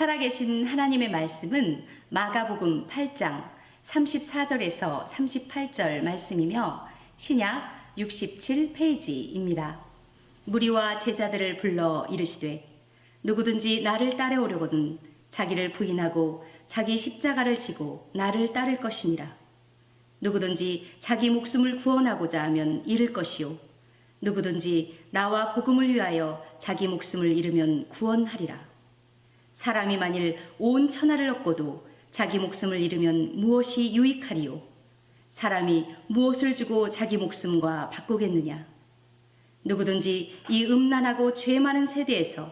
살아계신 하나님의 말씀은 마가복음 8장 34절에서 38절 말씀이며 신약 67페이지입니다. 무리와 제자들을 불러 이르시되 누구든지 나를 따라오려거든 자기를 부인하고 자기 십자가를 지고 나를 따를 것이니라. 누구든지 자기 목숨을 구원하고자 하면 잃을 것이요 누구든지 나와 복음을 위하여 자기 목숨을 잃으면 구원하리라. 사람이 만일 온 천하를 얻고도 자기 목숨을 잃으면 무엇이 유익하리요? 사람이 무엇을 주고 자기 목숨과 바꾸겠느냐? 누구든지 이 음란하고 죄 많은 세대에서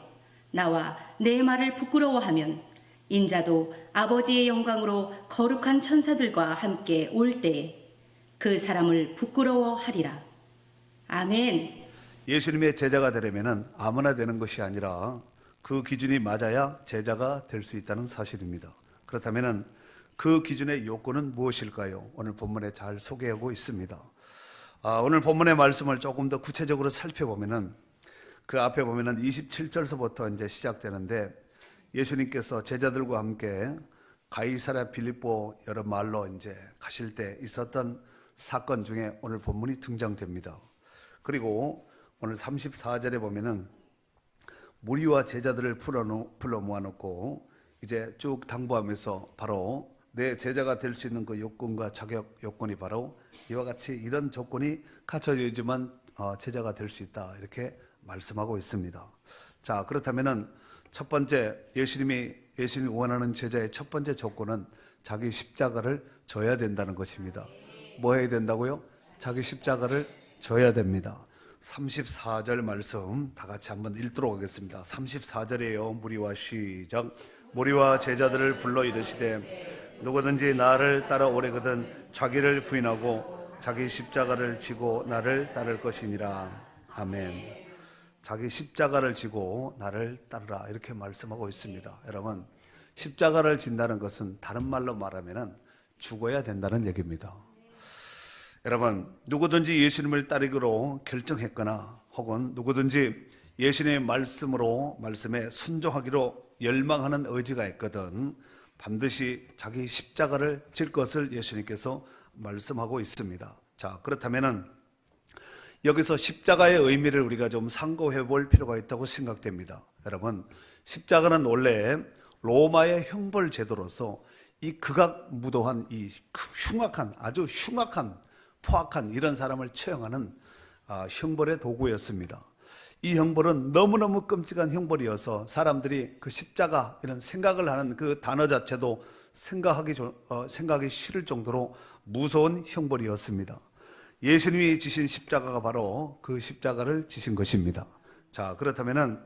나와 내 말을 부끄러워하면 인자도 아버지의 영광으로 거룩한 천사들과 함께 올 때에 그 사람을 부끄러워하리라. 아멘. 예수님의 제자가 되려면 아무나 되는 것이 아니라 그 기준이 맞아야 제자가 될 수 있다는 사실입니다. 그렇다면 그 기준의 요건은 무엇일까요? 오늘 본문에 잘 소개하고 있습니다. 오늘 본문의 말씀을 조금 더 구체적으로 살펴보면은 그 앞에 보면은 27절서부터 이제 시작되는데 예수님께서 제자들과 함께 가이사랴 빌립보 여러 마을로 이제 가실 때 있었던 사건 중에 오늘 본문이 등장됩니다. 그리고 오늘 34절에 보면은 무리와 제자들을 불러 모아놓고 이제 쭉 당부하면서 바로 내 제자가 될 수 있는 그 요건과 자격 요건이 바로 이와 같이 이런 조건이 갖춰져야지만 제자가 될 수 있다 이렇게 말씀하고 있습니다. 자, 그렇다면은 첫 번째 예수님이 원하는 제자의 첫 번째 조건은 자기 십자가를 져야 된다는 것입니다. 뭐 해야 된다고요? 자기 십자가를 져야 됩니다. 34절 말씀 다 같이 한번 읽도록 하겠습니다. 34절이에요. 무리와 시작. 무리와 제자들을 불러 이르시되 누구든지 나를 따라오려거든 자기를 부인하고 자기 십자가를 지고 나를 따를 것이니라. 아멘. 자기 십자가를 지고 나를 따르라 이렇게 말씀하고 있습니다. 여러분, 십자가를 진다는 것은 다른 말로 말하면 죽어야 된다는 얘기입니다. 여러분, 누구든지 예수님을 따르기로 결정했거나 혹은 누구든지 예수님의 말씀에 순종하기로 열망하는 의지가 있거든 반드시 자기 십자가를 질 것을 예수님께서 말씀하고 있습니다. 자, 그렇다면은 여기서 십자가의 의미를 우리가 좀 상고해 볼 필요가 있다고 생각됩니다. 여러분, 십자가는 원래 로마의 형벌 제도로서 이 극악무도한 이 흉악한 아주 흉악한 포악한 이런 사람을 처형하는 형벌의 도구였습니다. 이 형벌은 너무너무 끔찍한 형벌이어서 사람들이 그 십자가 이런 생각을 하는 그 단어 자체도 생각하기 싫을 정도로 무서운 형벌이었습니다. 예수님이 지신 십자가가 바로 그 십자가를 지신 것입니다. 자, 그렇다면은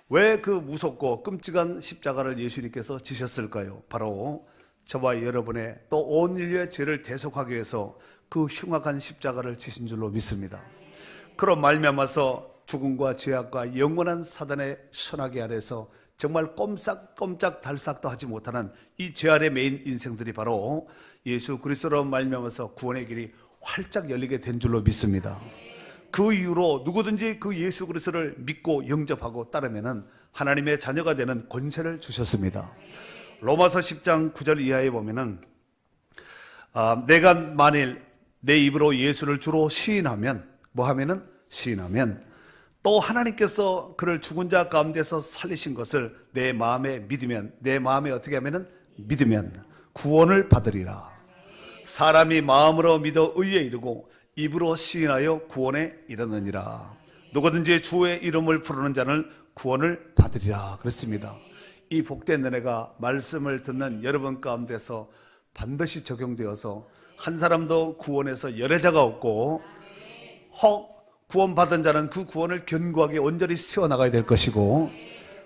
왜 그 무섭고 끔찍한 십자가를 예수님께서 지셨을까요? 바로 저와 여러분의 또 온 인류의 죄를 대속하기 위해서 그 흉악한 십자가를 지신 줄로 믿습니다. 그로 말미암아서 죽음과 죄악과 영원한 사단의 선악의 아래서 정말 꼼짝 달싹도 하지 못하는 이 죄 아래 매인 인생들이 바로 예수 그리스도로 말미암아서 구원의 길이 활짝 열리게 된 줄로 믿습니다. 그 이후로 누구든지 그 예수 그리스도를 믿고 영접하고 따르면은 하나님의 자녀가 되는 권세를 주셨습니다. 로마서 10장 9절 이하에 보면은 내가 만일 내 입으로 예수를 주로 시인하면 또 하나님께서 그를 죽은 자 가운데서 살리신 것을 내 마음에 믿으면 믿으면 구원을 받으리라. 사람이 마음으로 믿어 의에 이르고 입으로 시인하여 구원에 이르느니라. 누구든지 주의 이름을 부르는 자는 구원을 받으리라 그랬습니다. 이 복된 은혜가 말씀을 듣는 여러분 가운데서 반드시 적용되어서 한 사람도 구원에서 열애자가 없고 혹 구원받은 자는 그 구원을 견고하게 온전히 세워나가야 될 것이고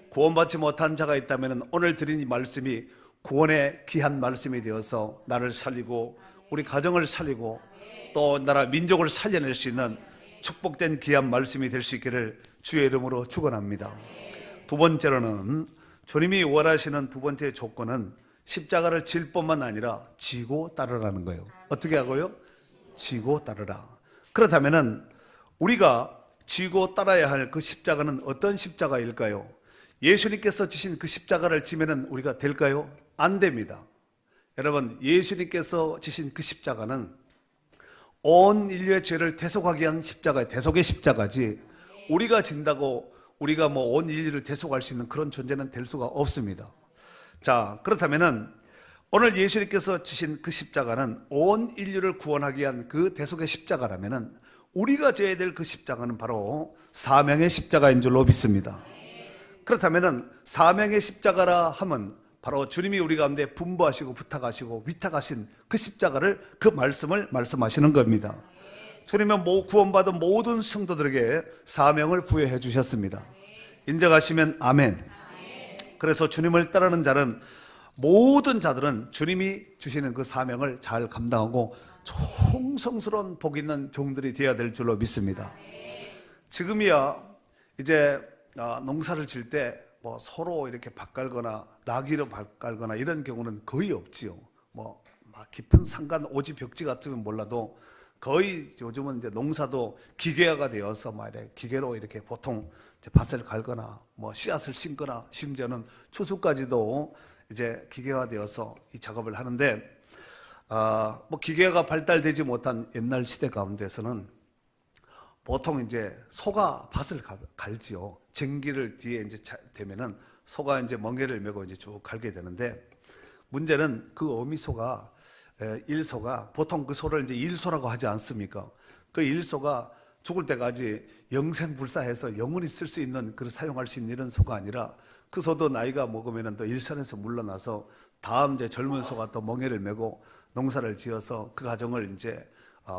구원받지 못한 자가 있다면 오늘 드린 이 말씀이 구원의 귀한 말씀이 되어서 나를 살리고 우리 가정을 살리고 또 나라 민족을 살려낼 수 있는 축복된 귀한 말씀이 될 수 있기를 주의 이름으로 축원합니다. 두 번째로는 주님이 원하시는 두 번째 조건은 십자가를 질 뿐만 아니라 지고 따르라는 거예요. 어떻게 하고요? 지고 따르라. 그렇다면은 우리가 지고 따라야 할 그 십자가는 어떤 십자가일까요? 예수님께서 지신 그 십자가를 지면은 우리가 될까요? 안 됩니다. 여러분, 예수님께서 지신 그 십자가는 온 인류의 죄를 대속하기 위한 십자가예요. 대속의 십자가지, 우리가 진다고 우리가 뭐 온 인류를 대속할 수 있는 그런 존재는 될 수가 없습니다. 자, 그렇다면은 오늘 예수님께서 지신 그 십자가는 온 인류를 구원하기 위한 그 대속의 십자가라면은 우리가 져야 될 그 십자가는 바로 사명의 십자가인 줄로 믿습니다. 그렇다면은 사명의 십자가라 하면 바로 주님이 우리 가운데 분부하시고 부탁하시고 위탁하신 그 십자가를, 그 말씀을 말씀하시는 겁니다. 주님은 구원받은 모든 성도들에게 사명을 부여해 주셨습니다. 인정하시면 아멘. 그래서 주님을 따르는 자는, 모든 자들은 주님이 주시는 그 사명을 잘 감당하고 총성스러운 복 있는 종들이 되어야 될 줄로 믿습니다. 지금이야 이제 농사를 질 때 뭐 서로 이렇게 밭갈거나 나귀로 밭갈거나 이런 경우는 거의 없지요. 뭐 막 깊은 산간 오지 벽지 같으면 몰라도 거의 요즘은 이제 농사도 기계화가 되어서 말이야, 기계로 이렇게 보통 이제 밭을 갈거나 뭐 씨앗을 심거나 심지어는 추수까지도 이제 기계화되어서 이 작업을 하는데, 뭐 기계가 발달되지 못한 옛날 시대 가운데서는 보통 이제 소가 밭을 갈지요. 쟁기를 뒤에 이제 되면은 소가 이제 멍에를 메고 이제 쭉 갈게 되는데, 문제는 그 어미소가, 일소가, 보통 그 소를 이제 일소라고 하지 않습니까? 그 일소가 죽을 때까지 영생불사해서 영원히 쓸 수 있는, 그 사용할 수 있는 이런 소가 아니라, 그 소도 나이가 먹으면은 또 일선에서 물러나서 다음 이제 젊은 소가 또 멍에를 메고 농사를 지어서 그 가정을 이제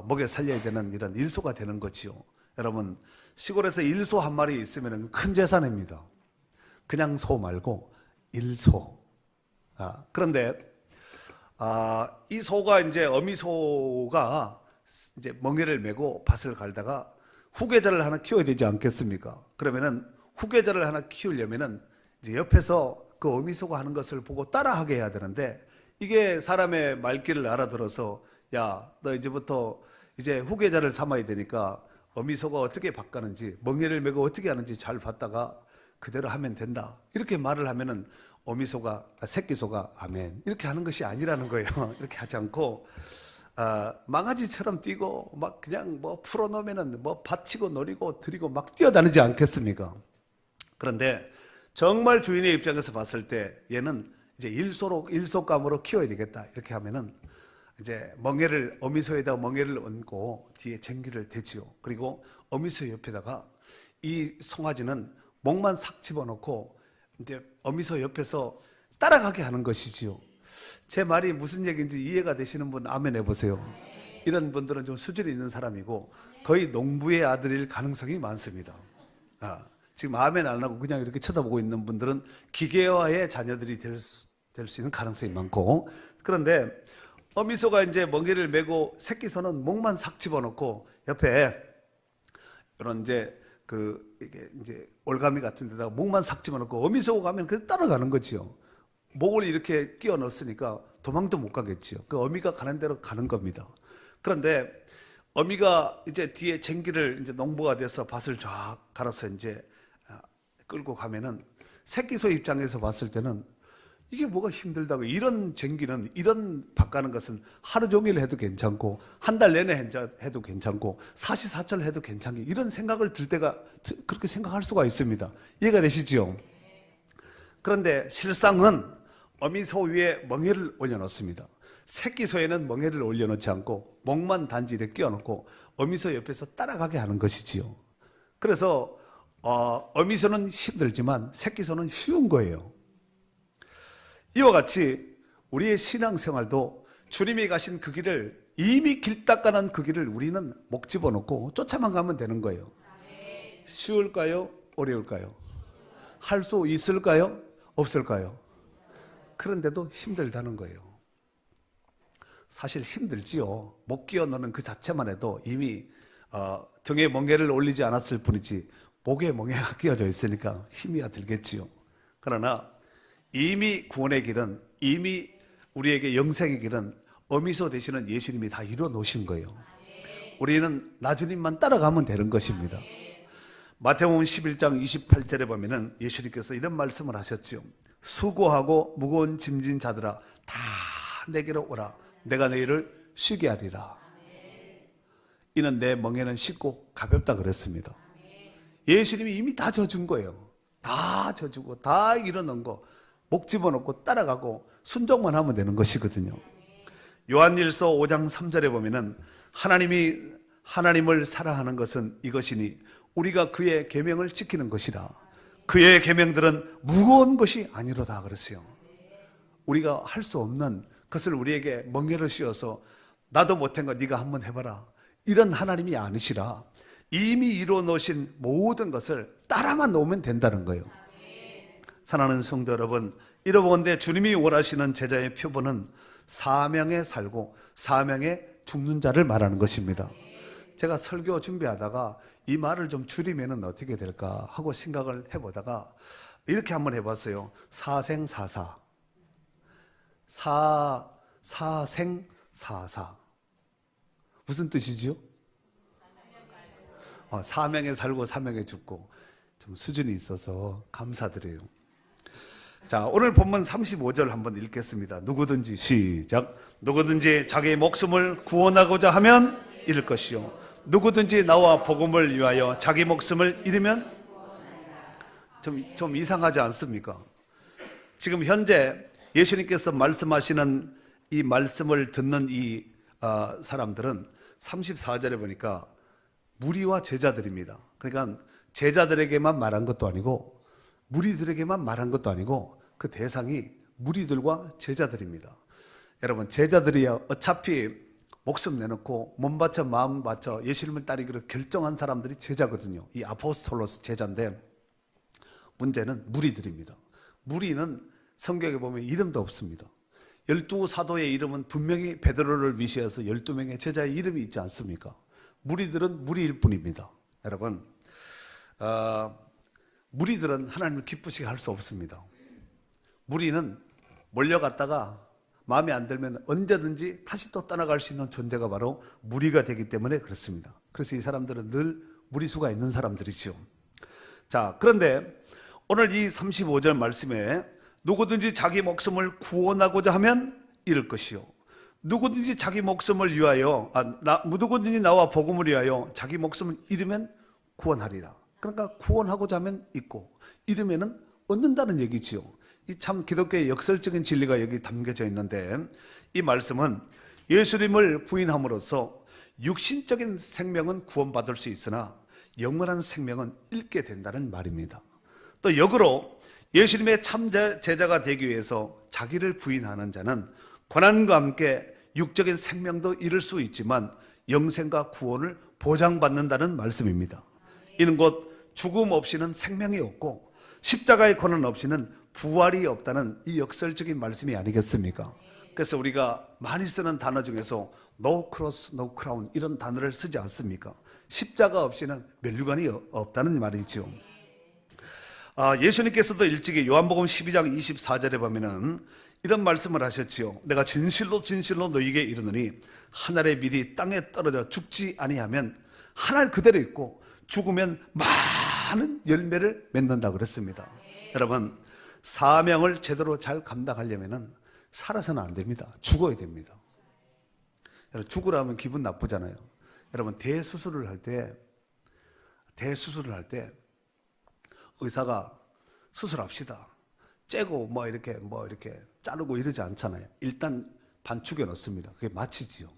먹여 살려야 되는 이런 일소가 되는 거지요. 여러분, 시골에서 일소 한 마리 있으면 큰 재산입니다. 그냥 소 말고 일소. 그런데 이 소가 이제, 어미소가 이제 멍에를 메고 밭을 갈다가 후계자를 하나 키워야 되지 않겠습니까? 그러면은 후계자를 하나 키우려면은 이제 옆에서 그 어미소가 하는 것을 보고 따라하게 해야 되는데, 이게 사람의 말귀를 알아들어서, 야, 너 이제부터 이제 후계자를 삼아야 되니까 어미소가 어떻게 밭가는지, 멍에를 메고 어떻게 하는지 잘 봤다가 그대로 하면 된다, 이렇게 말을 하면은 어미소가, 새끼소가 아멘 이렇게 하는 것이 아니라는 거예요. 이렇게 하지 않고 망아지처럼 뛰고 막 그냥 뭐 풀어놓으면은 뭐 받치고 노리고 들이고 막 뛰어다니지 않겠습니까? 그런데 정말 주인의 입장에서 봤을 때 얘는 이제 일소감으로 키워야 되겠다, 이렇게 하면은 이제 어미소에다가 멍에를 얹고 뒤에 쟁기를 대지요. 그리고 어미소 옆에다가 이 송아지는 목만 싹 집어넣고 이제 어미소 옆에서 따라가게 하는 것이지요. 제 말이 무슨 얘기인지 이해가 되시는 분 아멘 해보세요. 이런 분들은 좀 수준이 있는 사람이고 거의 농부의 아들일 가능성이 많습니다. 지금 아멘 안 하고 그냥 이렇게 쳐다보고 있는 분들은 기계화의 자녀들이 될 수 있는 가능성이 많고, 그런데 어미소가 이제 멍에를 메고 새끼소는 목만 싹 집어넣고 옆에 이런 이제 이게 이제 올가미 같은 데다가 목만 싹 집어넣고 어미소가 가면 그냥 따라가는 거지요. 목을 이렇게 끼워 넣었으니까 도망도 못 가겠지요. 그 어미가 가는 대로 가는 겁니다. 그런데 어미가 이제 뒤에 쟁기를 이제 농부가 돼서 밭을 쫙 갈아서 이제 끌고 가면은 새끼소 입장에서 봤을 때는 이게 뭐가 힘들다고, 이런 쟁기는, 이런 밭 가는 것은 하루 종일 해도 괜찮고 한 달 내내 해도 괜찮고 사시사철 해도 괜찮게, 이런 생각을 들 때가, 그렇게 생각할 수가 있습니다. 이해가 되시죠? 그런데 실상은 어미소 위에 멍에를 올려놓습니다. 새끼소에는 멍에를 올려놓지 않고 목만 단지 이렇게 끼워놓고 어미소 옆에서 따라가게 하는 것이지요. 그래서 어미소는 힘들지만 새끼소는 쉬운 거예요. 이와 같이 우리의 신앙생활도 주님이 가신 그 길을, 이미 길 닦아난 그 길을 우리는 목 집어넣고 쫓아만 가면 되는 거예요. 쉬울까요? 어려울까요? 할 수 있을까요? 없을까요? 그런데도 힘들다는 거예요. 사실 힘들지요. 목 끼워 넣는 그 자체만 해도 이미 등에 멍에를 올리지 않았을 뿐이지 목에 멍에가 끼워져 있으니까 힘이 들겠지요. 그러나 이미 구원의 길은, 이미 우리에게 영생의 길은 어미소 되시는 예수님이 다 이루어 놓으신 거예요. 우리는 나주님만 따라가면 되는 것입니다. 마태복음 11장 28절에 보면은 예수님께서 이런 말씀을 하셨지요. 수고하고 무거운 짐진 자들아 다 내게로 오라. 내가 너희를 쉬게 하리라. 이는 내 멍에는 쉽고 가볍다 그랬습니다. 예수님이 이미 다 져준 거예요. 다 져주고 다 일어난 거 목 집어넣고 따라가고 순종만 하면 되는 것이거든요. 요한일서 5장 3절에 보면은 하나님을 사랑하는 것은 이것이니 우리가 그의 계명을 지키는 것이라. 그의 계명들은 무거운 것이 아니로다 그랬어요. 우리가 할 수 없는 것을 우리에게 멍에를 씌워서 나도 못한 거 네가 한번 해봐라, 이런 하나님이 아니시라. 이미 이루어 놓으신 모든 것을 따라만 놓으면 된다는 거예요. 사랑하는 성도 여러분, 이러본데 주님이 원하시는 제자의 표본은 사명에 살고 사명에 죽는 자를 말하는 것입니다. 제가 설교 준비하다가 이 말을 좀 줄이면 어떻게 될까 하고 생각을 해보다가 이렇게 한번 해봤어요. 사생사사. 사생사사. 무슨 뜻이지요? 사명에 살고 사명에 죽고. 좀 수준이 있어서 감사드려요. 자, 오늘 본문 35절 한번 읽겠습니다. 누구든지 시작. 누구든지 자기 목숨을 구원하고자 하면 잃을 것이요 누구든지 나와 복음을 위하여 자기 목숨을 잃으면 좀 이상하지 않습니까? 지금 현재 예수님께서 말씀하시는 이 말씀을 듣는 이 사람들은 34절에 보니까 무리와 제자들입니다. 그러니까 제자들에게만 말한 것도 아니고 무리들에게만 말한 것도 아니고 그 대상이 무리들과 제자들입니다. 여러분, 제자들이야 어차피 목숨 내놓고 몸 바쳐 마음 바쳐 예수님을 따르기로 결정한 사람들이 제자거든요. 이 아포스톨로스 제자인데 문제는 무리들입니다. 무리는 성경에 보면 이름도 없습니다. 12사도의 이름은 분명히 베드로를 위시해서 12명의 제자의 이름이 있지 않습니까? 무리들은 무리일 뿐입니다. 여러분, 무리들은 하나님을 기쁘시게 할 수 없습니다. 무리는 몰려갔다가 마음에 안 들면 언제든지 다시 또 떠나갈 수 있는 존재가 바로 무리가 되기 때문에 그렇습니다. 그래서 이 사람들은 늘 무리수가 있는 사람들이죠. 자, 그런데 오늘 이 35절 말씀에 누구든지 자기 목숨을 구원하고자 하면 잃을 것이요 누구든지 자기 목숨을 위하여 누구든지 나와 복음을 위하여 자기 목숨을 잃으면 구원하리라. 그러니까 구원하고자 하면 있고 잃으면은 얻는다는 얘기지요. 이 참 기독교의 역설적인 진리가 여기 담겨져 있는데 이 말씀은 예수님을 부인함으로써 육신적인 생명은 구원받을 수 있으나 영원한 생명은 잃게 된다는 말입니다. 또 역으로 예수님의 참 제자가 되기 위해서 자기를 부인하는 자는 고난과 함께 육적인 생명도 잃을 수 있지만 영생과 구원을 보장받는다는 말씀입니다. 이는 곧 죽음 없이는 생명이 없고 십자가의 고난 없이는 부활이 없다는 이 역설적인 말씀이 아니겠습니까? 그래서 우리가 많이 쓰는 단어 중에서 No cross, no crown 이런 단어를 쓰지 않습니까? 십자가 없이는 면류관이 없다는 말이죠. 예수님께서도 일찍이 요한복음 12장 24절에 보면은 이런 말씀을 하셨지요. 내가 진실로 진실로 너희에게 이르노니 한 알의 밀이 땅에 떨어져 죽지 아니하면 한 알 그대로 있고 죽으면 많은 열매를 맺는다 그랬습니다. 여러분, 사명을 제대로 잘 감당하려면 살아서는 안 됩니다. 죽어야 됩니다. 여러분, 죽으라면 기분 나쁘잖아요. 여러분, 대수술을 할 때 의사가 수술합시다, 째고 이렇게 자르고 이러지 않잖아요. 일단 반 죽여 놓습니다. 그게 마취지요.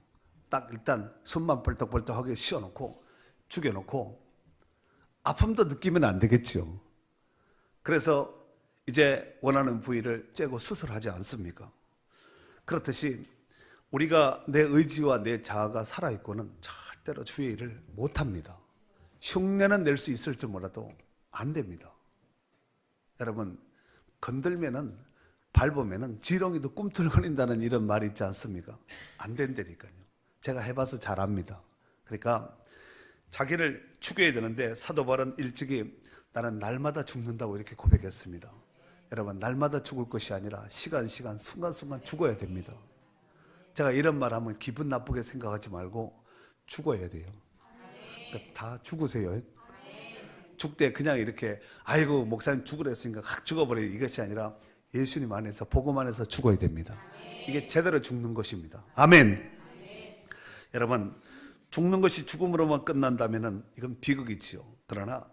딱 일단 손만 벌떡벌떡하게 씌워놓고 죽여놓고 아픔도 느끼면 안 되겠죠. 그래서 이제 원하는 부위를 째고 수술하지 않습니까? 그렇듯이 우리가 내 의지와 내 자아가 살아있고는 절대로 주의 일을 못합니다. 흉내는 낼 수 있을지 몰라도 안 됩니다. 여러분, 건들면은 밟으면은 지렁이도 꿈틀거린다는 이런 말이 있지 않습니까? 안 된다니까요. 제가 해봐서 잘 압니다. 그러니까 자기를 죽여야 되는데 사도 바울은 일찍이 나는 날마다 죽는다고 이렇게 고백했습니다. 여러분, 날마다 죽을 것이 아니라 시간 순간순간 죽어야 됩니다. 제가 이런 말 하면 기분 나쁘게 생각하지 말고 죽어야 돼요. 그러니까 다 죽으세요. 죽되 그냥 이렇게 아이고 목사님 죽으랬으니까 확 죽어버려 이것이 아니라 예수님 안에서 복음 안에서 죽어야 됩니다. 이게 제대로 죽는 것입니다. 아멘. 여러분 죽는 것이 죽음으로만 끝난다면 이건 비극이지요. 그러나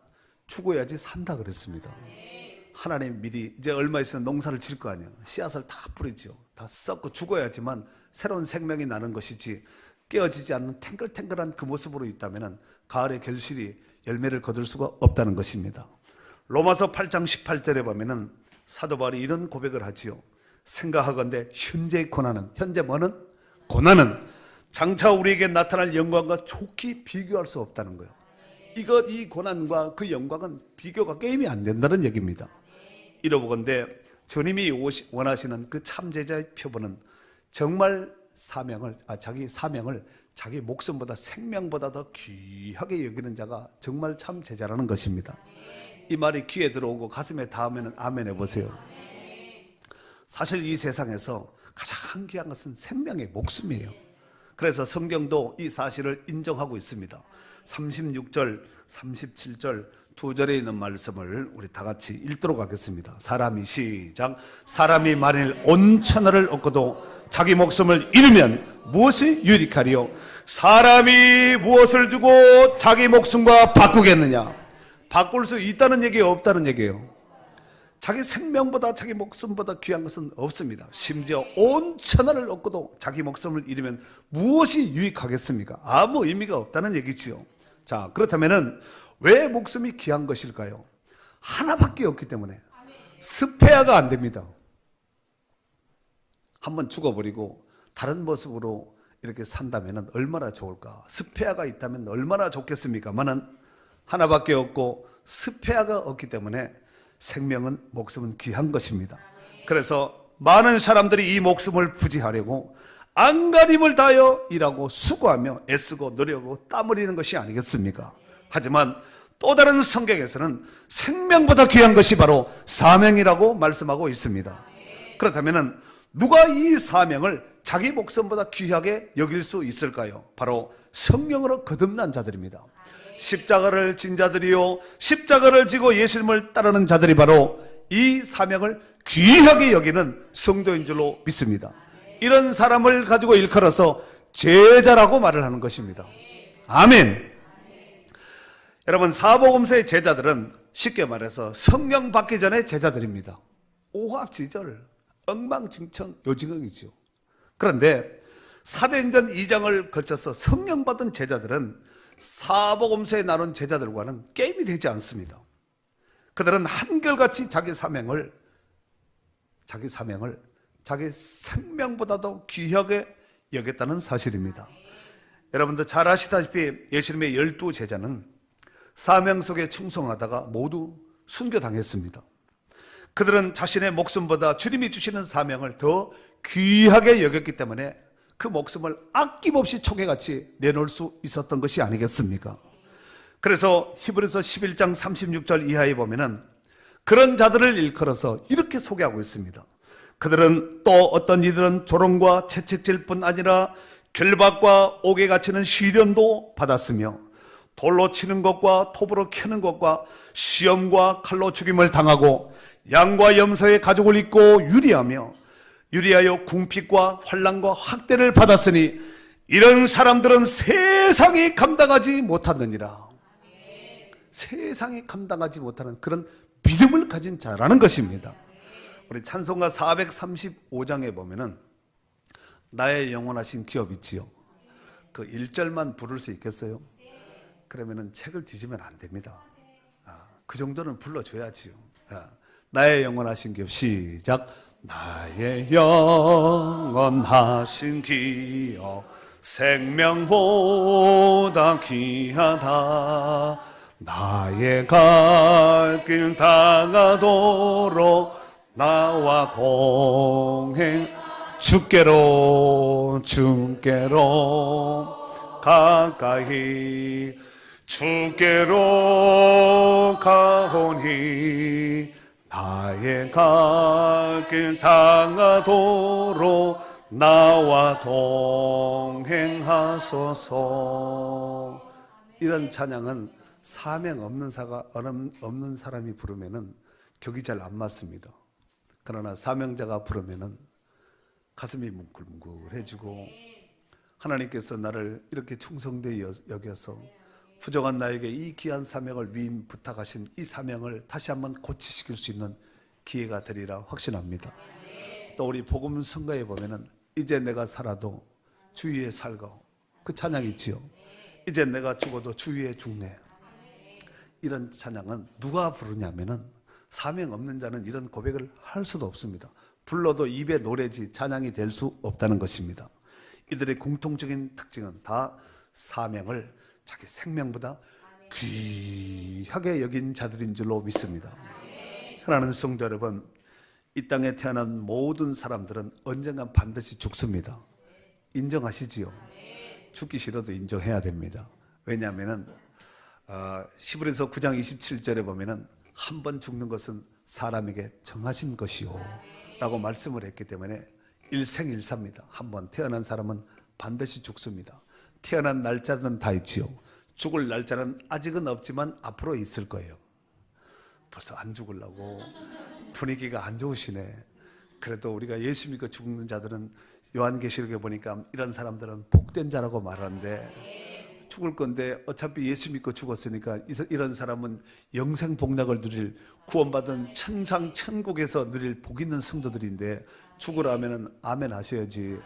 죽어야지 산다 그랬습니다. 하나님 미리 이제 얼마 있으면 농사를 질 거 아니에요. 씨앗을 다 뿌리죠. 다 썩고 죽어야지만 새로운 생명이 나는 것이지 깨어지지 않는 탱글탱글한 그 모습으로 있다면 가을의 결실이 열매를 거둘 수가 없다는 것입니다. 로마서 8장 18절에 보면 사도 바울이 이런 고백을 하지요. 생각하건대 현재의 고난은, 현재 뭐는? 고난은 장차 우리에게 나타날 영광과 좋게 비교할 수 없다는 거예요. 이 고난과 그 영광은 비교가 게임이 안 된다는 얘기입니다. 이러보건대 주님이 원하시는 그 참제자의 표본은 정말 자기 사명을 자기 목숨보다 생명보다 더 귀하게 여기는 자가 정말 참제자라는 것입니다. 이 말이 귀에 들어오고 가슴에 닿으면 아멘 해보세요. 사실 이 세상에서 가장 귀한 것은 생명의 목숨이에요. 그래서 성경도 이 사실을 인정하고 있습니다. 36절, 37절 두 절에 있는 말씀을 우리 다 같이 읽도록 하겠습니다. 시작. 사람이 만일 온 천하를 얻고도 자기 목숨을 잃으면 무엇이 유익하리요? 사람이 무엇을 주고 자기 목숨과 바꾸겠느냐? 바꿀 수 있다는 얘기예요, 없다는 얘기예요? 자기 생명보다 자기 목숨보다 귀한 것은 없습니다. 심지어 온 천하를 얻고도 자기 목숨을 잃으면 무엇이 유익하겠습니까? 아무 의미가 없다는 얘기지요. 자, 그렇다면은 왜 목숨이 귀한 것일까요? 하나밖에 없기 때문에 스페어가 안 됩니다. 한번 죽어버리고 다른 모습으로 이렇게 산다면 얼마나 좋을까? 스페어가 있다면 얼마나 좋겠습니까만은 하나밖에 없고 스페어가 없기 때문에 생명은 목숨은 귀한 것입니다. 그래서 많은 사람들이 이 목숨을 부지하려고 안간힘을 다하여 일하고 수고하며 애쓰고 노력하고 땀 흘리는 것이 아니겠습니까? 하지만 또 다른 성경에서는 생명보다 귀한 것이 바로 사명이라고 말씀하고 있습니다. 그렇다면 누가 이 사명을 자기 목숨보다 귀하게 여길 수 있을까요? 바로 성령으로 거듭난 자들입니다. 십자가를 진 자들이요, 십자가를 지고 예수님을 따르는 자들이 바로 이 사명을 귀하게 여기는 성도인 줄로 믿습니다. 이런 사람을 가지고 일컬어서 제자라고 말을 하는 것입니다. 아멘. 여러분, 사복음서의 제자들은 쉽게 말해서 성령 받기 전에 제자들입니다. 오합지졸, 엉망진창, 요지경이죠. 그런데 사도행전 2장을 거쳐서 성령 받은 제자들은 사복음서에 나눈 제자들과는 게임이 되지 않습니다. 그들은 한결같이 자기 사명을 자기 생명보다도 귀하게 여겼다는 사실입니다. 여러분들 잘 아시다시피 예수님의 12제자는 사명 속에 충성하다가 모두 순교당했습니다. 그들은 자신의 목숨보다 주님이 주시는 사명을 더 귀하게 여겼기 때문에 그 목숨을 아낌없이 초계같이 내놓을 수 있었던 것이 아니겠습니까? 그래서 히브리서 11장 36절 이하에 보면은 그런 자들을 일컬어서 이렇게 소개하고 있습니다. 그들은 또 어떤 이들은 조롱과 채찍질 뿐 아니라 결박과 옥에 갇히는 시련도 받았으며 돌로 치는 것과 톱으로 캐는 것과 시험과 칼로 죽임을 당하고 양과 염소의 가죽을 입고 유리하여 궁핍과 환난과 학대를 받았으니 이런 사람들은 세상이 감당하지 못하느니라. 세상이 감당하지 못하는 그런 믿음을 가진 자라는 것입니다. 우리 찬송가 435장에 보면은 나의 영원하신 기업 있지요. 그 1절만 부를 수 있겠어요? 그러면은 책을 뒤지면 안 됩니다. 그 정도는 불러줘야지요. 나의 영원하신 기업 시작. 나의 영원하신 기업 생명보다 귀하다. 나의 갈 길 다가도록 나와 동행 주께로 가까이 주께로 가오니 나의 갈 길 다가도록 나와 동행하소서. 이런 찬양은 사명 없는 사람이 부르면은 격이 잘 안 맞습니다. 그러나 사명자가 부르면은 가슴이 뭉클뭉클해지고 하나님께서 나를 이렇게 충성되이 여겨서 부족한 나에게 이 귀한 사명을 위임 부탁하신 이 사명을 다시 한번 고치시킬 수 있는 기회가 되리라 확신합니다. 또 우리 복음 성가에 보면은 이제 내가 살아도 주 위에 살고 그 찬양이 있지요. 이제 내가 죽어도 주 위에 죽네. 이런 찬양은 누가 부르냐면은 사명 없는 자는 이런 고백을 할 수도 없습니다. 불러도 입에 노래지 찬양이 될 수 없다는 것입니다. 이들의 공통적인 특징은 다 사명을 자기 생명보다 귀하게 여긴 자들인 줄로 믿습니다. 사랑하는 성도 여러분, 이 땅에 태어난 모든 사람들은 언젠간 반드시 죽습니다. 인정하시지요? 죽기 싫어도 인정해야 됩니다. 왜냐하면은 히브리서 9장 27절에 보면은 한 번 죽는 것은 사람에게 정하신 것이요 라고 말씀을 했기 때문에 일생일사입니다. 한 번 태어난 사람은 반드시 죽습니다. 태어난 날짜는 다 있지요. 죽을 날짜는 아직은 없지만 앞으로 있을 거예요. 벌써 안 죽으려고 분위기가 안 좋으시네. 그래도 우리가 예수 믿고 죽는 자들은 요한계시록에 보니까 이런 사람들은 복된 자라고 말하는데 죽을 건데 어차피 예수 믿고 죽었으니까 이런 사람은 영생 복락을 누릴 구원받은 천상 천국에서 누릴 복 있는 성도들인데 죽으라 하면은 아멘 하셔야지.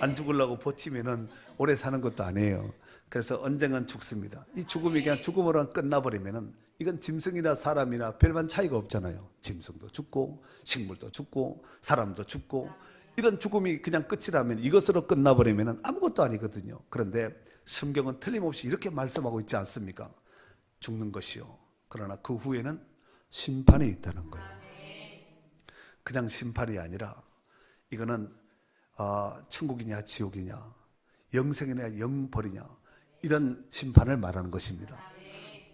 안 죽으려고 버티면은 오래 사는 것도 아니에요. 그래서 언젠간 죽습니다. 이 죽음이 그냥 죽음으로 끝나버리면은 이건 짐승이나 사람이나 별반 차이가 없잖아요. 짐승도 죽고 식물도 죽고 사람도 죽고 이런 죽음이 그냥 끝이라면 이것으로 끝나버리면은 아무것도 아니거든요. 그런데 성경은 틀림없이 이렇게 말씀하고 있지 않습니까? 죽는 것이요. 그러나 그 후에는 심판이 있다는 거예요. 그냥 심판이 아니라 이거는 천국이냐 지옥이냐 영생이냐 영벌이냐 이런 심판을 말하는 것입니다.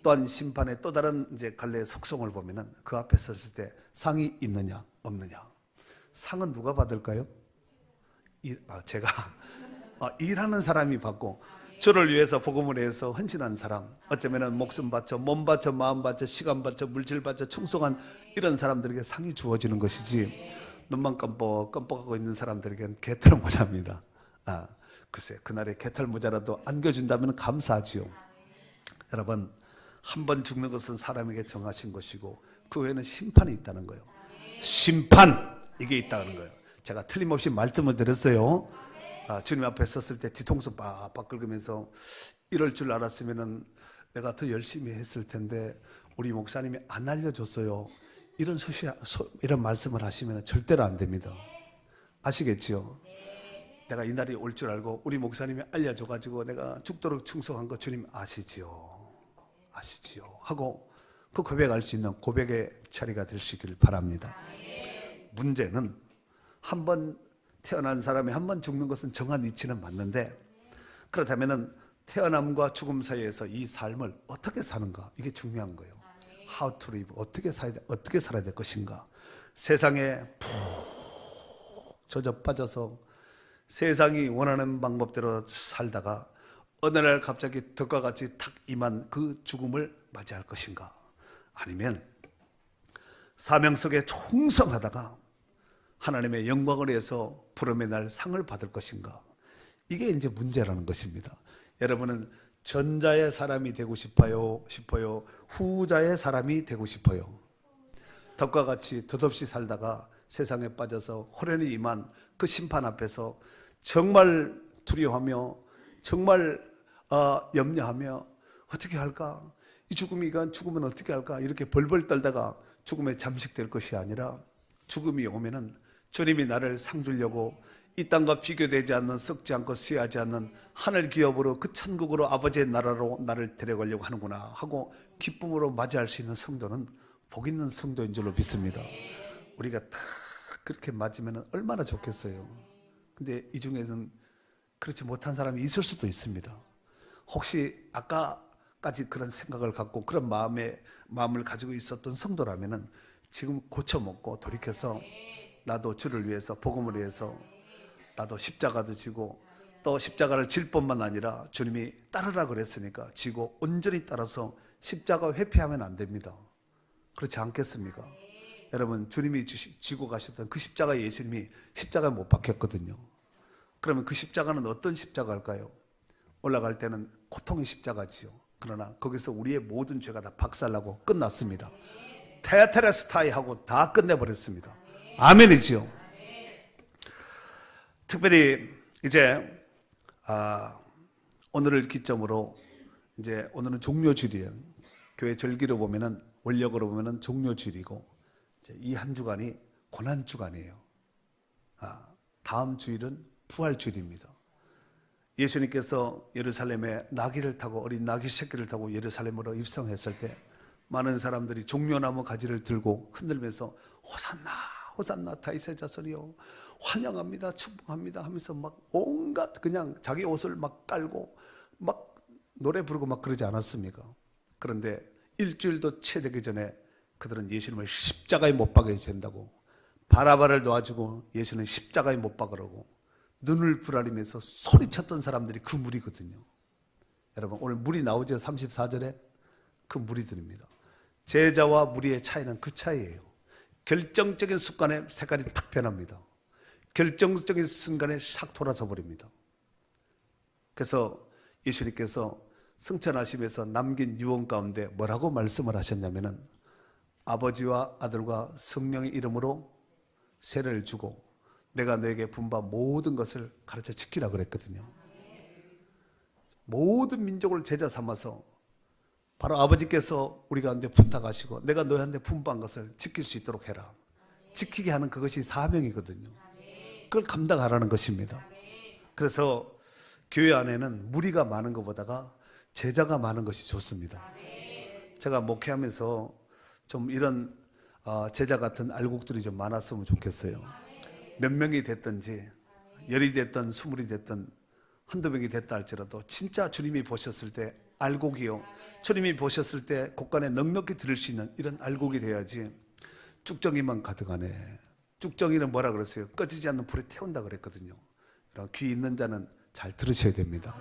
또한 심판의 또 다른 이제 갈래의 속성을 보면은 그 앞에 섰을 때 상이 있느냐 없느냐. 상은 누가 받을까요? 제가 일하는 사람이 받고 저를 위해서 복음을 위해서 헌신한 사람, 어쩌면은 목숨 바쳐 몸 바쳐 마음 바쳐 시간 바쳐 물질 바쳐 충성한 이런 사람들에게 상이 주어지는 것이지 눈만 껌뻑껌뻑하고 있는 사람들에게는 개털 모자입니다. 글쎄 그날에 개털 모자라도 안겨준다면 감사하지요. 여러분 한 번 죽는 것은 사람에게 정하신 것이고 그 외에는 심판이 있다는 거예요. 심판 이게 있다는 거예요. 제가 틀림없이 말씀을 드렸어요. 주님 앞에 섰을 때 뒤통수 빡빡 긁으면서 이럴 줄 알았으면은 내가 더 열심히 했을 텐데 우리 목사님이 안 알려줬어요. 이런 말씀을 하시면 절대로 안 됩니다. 아시겠지요? 내가 이 날이 올 줄 알고 우리 목사님이 알려줘가지고 내가 죽도록 충성한 거 주님 아시지요? 하고 그 고백할 수 있는 고백의 자리가 될 수 있기를 바랍니다. 문제는 한 번 태어난 사람이 한 번 죽는 것은 정한 이치는 맞는데 그렇다면 태어남과 죽음 사이에서 이 삶을 어떻게 사는가 이게 중요한 거예요. How to live 어떻게 살아야 될 것인가. 세상에 푹 젖어 빠져서 세상이 원하는 방법대로 살다가 어느 날 갑자기 덕과 같이 탁 임한 그 죽음을 맞이할 것인가. 아니면 사명 속에 충성하다가 하나님의 영광을 위해서 부름의 날 상을 받을 것인가. 이게 이제 문제라는 것입니다. 여러분은 전자의 사람이 되고 싶어요? 후자의 사람이 되고 싶어요? 덕과 같이 덧없이 살다가 세상에 빠져서 호련히 임한 그 심판 앞에서 정말 두려워하며 정말 염려하며 어떻게 할까? 이 죽으면 어떻게 할까? 이렇게 벌벌 떨다가 죽음에 잠식될 것이 아니라 죽음이 오면은 주님이 나를 상 주려고 이 땅과 비교되지 않는 썩지 않고 쇠하지 않는 하늘 기업으로 그 천국으로 아버지의 나라로 나를 데려가려고 하는구나 하고 기쁨으로 맞이할 수 있는 성도는 복 있는 성도인 줄로 믿습니다. 우리가 다 그렇게 맞으면 얼마나 좋겠어요. 근데 이 중에는 그렇지 못한 사람이 있을 수도 있습니다. 혹시 아까까지 그런 생각을 갖고 그런 마음을 가지고 있었던 성도라면은 지금 고쳐먹고 돌이켜서 나도 주를 위해서 복음을 위해서 나도 십자가도 지고 또 십자가를 질 뿐만 아니라 주님이 따르라 그랬으니까 지고 온전히 따라서 십자가 회피하면 안 됩니다. 그렇지 않겠습니까? 여러분, 주님이 지고 가셨던 그 십자가에 예수님이 십자가에 못 박혔거든요. 그러면 그 십자가는 어떤 십자가일까요? 올라갈 때는 고통의 십자가지요. 그러나 거기서 우리의 모든 죄가 다 박살나고 끝났습니다. 테테레스타이 하고 다 끝내버렸습니다. 아멘이지요. 특별히 이제 오늘을 기점으로 이제 오늘은 종료주일이에요. 교회 절기로 보면은 원력으로 보면은 종료주일이고 이 한 주간이 고난 주간이에요. 다음 주일은 부활 주일입니다. 예수님께서 예루살렘에 나귀를 타고 어린 나귀 새끼를 타고 예루살렘으로 입성했을 때 많은 사람들이 종려나무 가지를 들고 흔들면서 호산나 호산나 다윗의 자손이요 환영합니다 축복합니다 하면서 막 온갖 그냥 자기 옷을 막 깔고 막 노래 부르고 막 그러지 않았습니까? 그런데 일주일도 채 되기 전에 그들은 예수님을 십자가에 못 박아야 된다고 바라바를 놓아주고 예수는 십자가에 못 박으라고 눈을 부라리면서 소리쳤던 사람들이 그 무리거든요. 여러분 오늘 무리 나오죠? 34절에 그 무리들입니다. 제자와 무리의 차이는 그 차이예요. 결정적인 순간에 색깔이 탁 변합니다. 결정적인 순간에 싹 돌아서 버립니다. 그래서 예수님께서 승천하시면서 남긴 유언 가운데 뭐라고 말씀을 하셨냐면은 아버지와 아들과 성령의 이름으로 세례를 주고 내가 너에게 분바 모든 것을 가르쳐 지키라 그랬거든요. 모든 민족을 제자 삼아서 바로 아버지께서 우리 가운데 부탁하시고 내가 너희한테 분부한 것을 지킬 수 있도록 해라. 지키게 하는 그것이 사명이거든요. 그걸 감당하라는 것입니다. 그래서 교회 안에는 무리가 많은 것보다가 제자가 많은 것이 좋습니다. 제가 목회하면서 좀 이런 제자 같은 알곡들이 좀 많았으면 좋겠어요. 몇 명이 됐든지 10이 됐든 20이 됐든 한두 명이 됐다 할지라도 진짜 주님이 보셨을 때 알곡이요 주님이 보셨을 때 곳간에 넉넉히 들을 수 있는 이런 알곡이 돼야지 쭉정이만 가득하네. 쭉정이는 뭐라 그랬어요? 꺼지지 않는 불에 태운다 그랬거든요. 귀 있는 자는 잘 들으셔야 됩니다.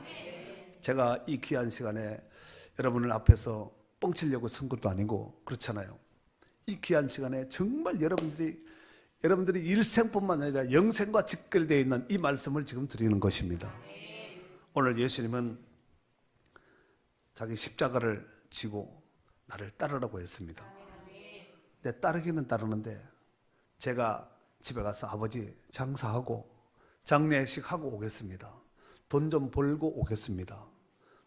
제가 이 귀한 시간에 여러분을 앞에서 뻥치려고 쓴 것도 아니고 그렇잖아요. 이 귀한 시간에 정말 여러분들이 일생뿐만 아니라 영생과 직결되어 있는 이 말씀을 지금 드리는 것입니다. 오늘 예수님은 자기 십자가를 지고 나를 따르라고 했습니다. 근데 따르기는 따르는데 제가 집에 가서 아버지 장사하고 장례식 하고 오겠습니다. 돈 좀 벌고 오겠습니다.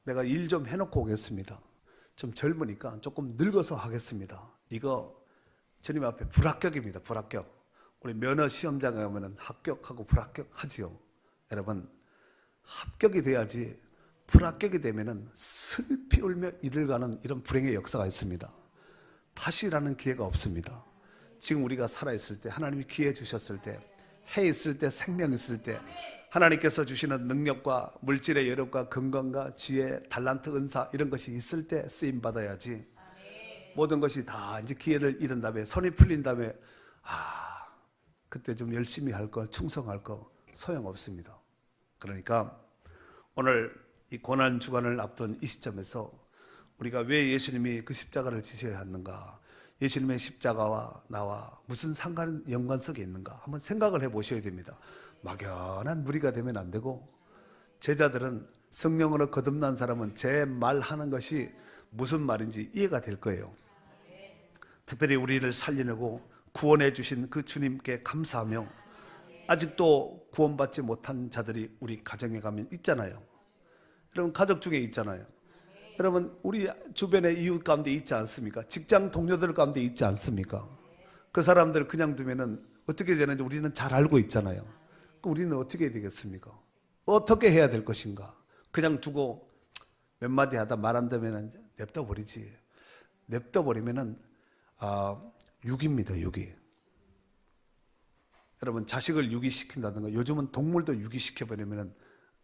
내가 일 좀 해놓고 오겠습니다. 좀 젊으니까 조금 늙어서 하겠습니다. 이거 주님 앞에 불합격입니다. 불합격. 우리 면허 시험장에 가면 합격하고 불합격 하지요. 여러분 합격이 돼야지 불합격이 되면은 슬피 울며 이를 가는 이런 불행의 역사가 있습니다. 다시 일하는 기회가 없습니다. 지금 우리가 살아있을 때 하나님이 기회 주셨을 때 해 있을 때 생명 있을 때 하나님께서 주시는 능력과 물질의 여력과 건강과 지혜, 달란트, 은사 이런 것이 있을 때 쓰임 받아야지 모든 것이 다 이제 기회를 잃은 다음에 손이 풀린 다음에 그때 좀 열심히 할 거 충성할 거 소용없습니다. 그러니까 오늘 이 고난 주간을 앞둔 이 시점에서 우리가 왜 예수님이 그 십자가를 지셔야 하는가, 예수님의 십자가와 나와 무슨 연관성이 있는가 한번 생각을 해보셔야 됩니다. 막연한 무리가 되면 안 되고 제자들은 성령으로 거듭난 사람은 제 말하는 것이 무슨 말인지 이해가 될 거예요. 특별히 우리를 살려내고 구원해 주신 그 주님께 감사하며 아직도 구원받지 못한 자들이 우리 가정에 가면 있잖아요. 여러분 가족 중에 있잖아요. 여러분 우리 주변의 이웃 가운데 있지 않습니까? 직장 동료들 가운데 있지 않습니까? 그 사람들 그냥 두면은 어떻게 되는지 우리는 잘 알고 있잖아요. 우리는 어떻게 해야 되겠습니까? 어떻게 해야 될 것인가? 그냥 두고 몇 마디 하다 말 안 되면 냅둬 버리지. 냅둬 버리면은 유기입니다. 유기. 여러분 자식을 유기시킨다든가 요즘은 동물도 유기시켜버리면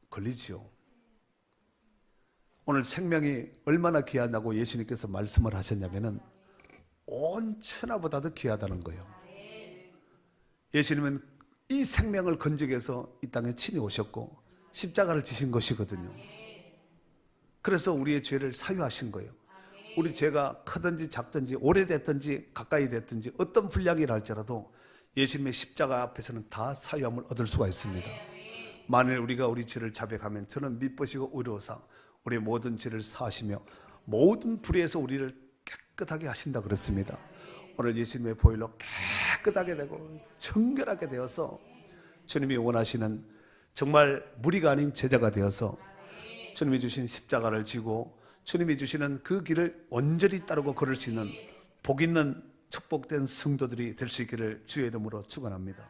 걸리지요. 오늘 생명이 얼마나 귀하다고 예수님께서 말씀을 하셨냐면은 온 천하보다도 귀하다는 거예요. 예수님은 이 생명을 건지기 위해서 이 땅에 친히 오셨고 십자가를 지신 것이거든요. 그래서 우리의 죄를 사유하신 거예요. 우리 죄가 크든지 작든지 오래됐든지 가까이 됐든지 어떤 분량이라 할지라도 예수님의 십자가 앞에서는 다 사유함을 얻을 수가 있습니다. 만일 우리가 우리 죄를 자백하면 저는 미쁘시고 의로우사 우리 모든 죄를 사하시며 모든 불의에서 우리를 깨끗하게 하신다 그랬습니다. 오늘 예수님의 보혈로 깨끗하게 되고 정결하게 되어서 주님이 원하시는 정말 무리가 아닌 제자가 되어서 주님이 주신 십자가를 지고 주님이 주시는 그 길을 온전히 따르고 걸을 수 있는 복 있는 축복된 성도들이 될 수 있기를 주의 이름으로 축원합니다.